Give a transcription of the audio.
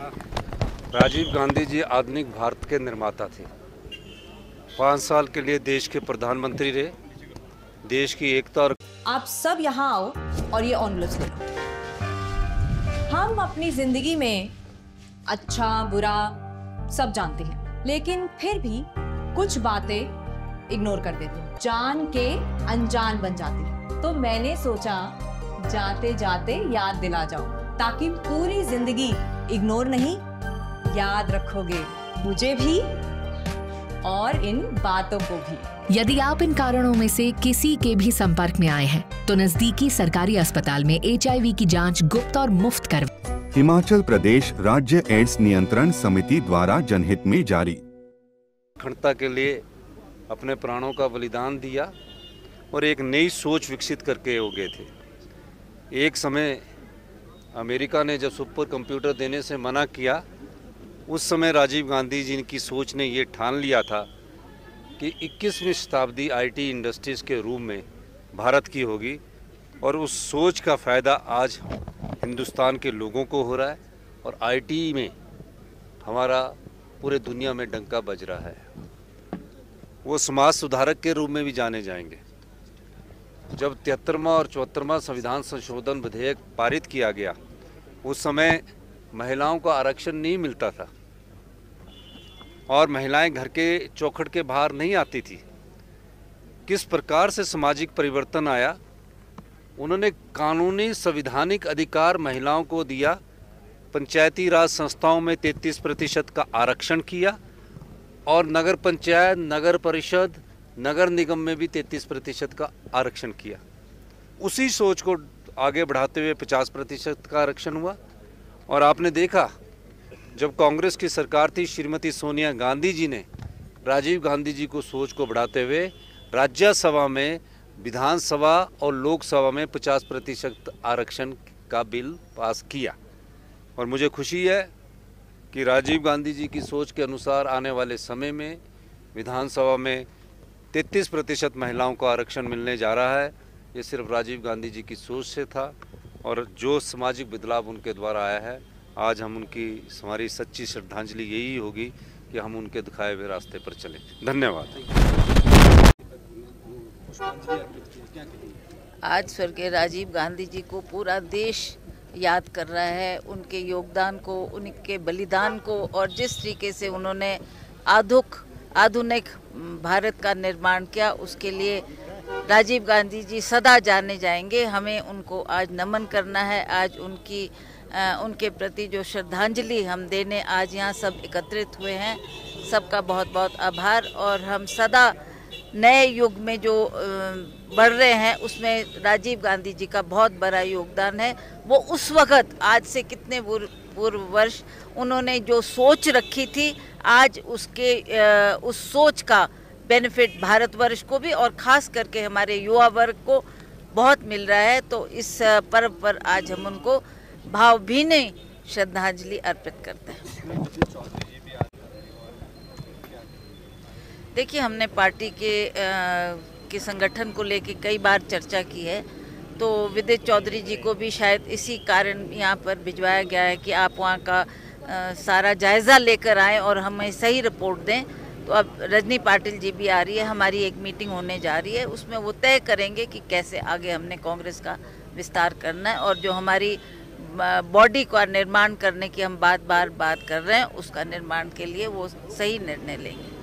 राजीव गांधी जी आधुनिक भारत के निर्माता थे। 5 साल के लिए देश के प्रधानमंत्री रहे। देश की एकता और आप सब यहाँ आओ और ये ऑनलस लो। हम अपनी जिंदगी में अच्छा बुरा सब जानते हैं, लेकिन फिर भी कुछ बातें इग्नोर कर देते हैं, जान के अनजान बन जाती हैं। तो मैंने सोचा जाते जाते याद दिला जाऊं, ताकि पूरी जिंदगी इग्नोर नहीं, याद रखोगे मुझे भी और इन बातों को भी। यदि आप इन कारणों में से किसी के भी संपर्क में आए हैं तो नजदीकी सरकारी अस्पताल में HIV की जांच गुप्त और मुफ्त कर। हिमाचल प्रदेश राज्य एड्स नियंत्रण समिति द्वारा जनहित में जारी। अखंडता के लिए अपने प्राणों का बलिदान दिया और एक नई सोच विकसित करके हो गए थे। एक समय अमेरिका ने जब सुपर कंप्यूटर देने से मना किया, उस समय राजीव गांधी जी की सोच ने ये ठान लिया था कि 21वीं शताब्दी IT इंडस्ट्रीज़ के रूप में भारत की होगी, और उस सोच का फ़ायदा आज हिंदुस्तान के लोगों को हो रहा है और IT में हमारा पूरे दुनिया में डंका बज रहा है। वो समाज सुधारक के रूप में भी जाने जाएंगे। जब 73वां और 74वां संविधान संशोधन विधेयक पारित किया गया, उस समय महिलाओं को आरक्षण नहीं मिलता था और महिलाएं घर के चौखट के बाहर नहीं आती थी। किस प्रकार से सामाजिक परिवर्तन आया, उन्होंने कानूनी संवैधानिक अधिकार महिलाओं को दिया। पंचायती राज संस्थाओं में 33% का आरक्षण किया और नगर पंचायत, नगर परिषद, नगर निगम में भी 33% का आरक्षण किया। उसी सोच को आगे बढ़ाते हुए 50% का आरक्षण हुआ। और आपने देखा, जब कांग्रेस की सरकार थी, श्रीमती सोनिया गांधी जी ने राजीव गांधी जी को सोच को बढ़ाते हुए राज्यसभा में, विधानसभा और लोकसभा में 50% आरक्षण का बिल पास किया। और मुझे खुशी है कि राजीव गांधी जी की सोच के अनुसार आने वाले समय में विधानसभा में 33% महिलाओं को आरक्षण मिलने जा रहा है। ये सिर्फ राजीव गांधी जी की सोच से था और जो सामाजिक बदलाव उनके द्वारा आया है। आज हम उनकी, हमारी सच्ची श्रद्धांजलि यही होगी कि हम उनके दिखाए हुए रास्ते पर चलें। धन्यवाद। आज स्वर्गीय राजीव गांधी जी को पूरा देश याद कर रहा है, उनके योगदान को, उनके बलिदान को, और जिस तरीके से उन्होंने आधुनिक भारत का निर्माण किया, उसके लिए राजीव गांधी जी सदा जाने जाएंगे। हमें उनको आज नमन करना है। आज उनके प्रति जो श्रद्धांजलि हम देने आज यहाँ सब एकत्रित हुए हैं, सबका बहुत बहुत आभार। और हम सदा नए युग में जो बढ़ रहे हैं, उसमें राजीव गांधी जी का बहुत बड़ा योगदान है। वो उस वक़्त, आज से कितने पूर्व वर्ष, उन्होंने जो सोच रखी थी, आज उस सोच का बेनिफिट भारतवर्ष को भी और ख़ास करके हमारे युवा वर्ग को बहुत मिल रहा है। तो इस पर्व पर आज हम उनको भावभीनी श्रद्धांजलि अर्पित करते हैं। देखिए, हमने पार्टी के संगठन को लेकर कई बार चर्चा की है, तो विदित चौधरी जी को भी शायद इसी कारण यहाँ पर भिजवाया गया है कि आप वहाँ का सारा जायज़ा लेकर आएँ और हमें सही रिपोर्ट दें। तो अब रजनी पाटिल जी भी आ रही है, हमारी एक मीटिंग होने जा रही है, उसमें वो तय करेंगे कि कैसे आगे हमने कांग्रेस का विस्तार करना है, और जो हमारी बॉडी का निर्माण करने की हम बार बात कर रहे हैं, उसका निर्माण के लिए वो सही निर्णय लेंगे।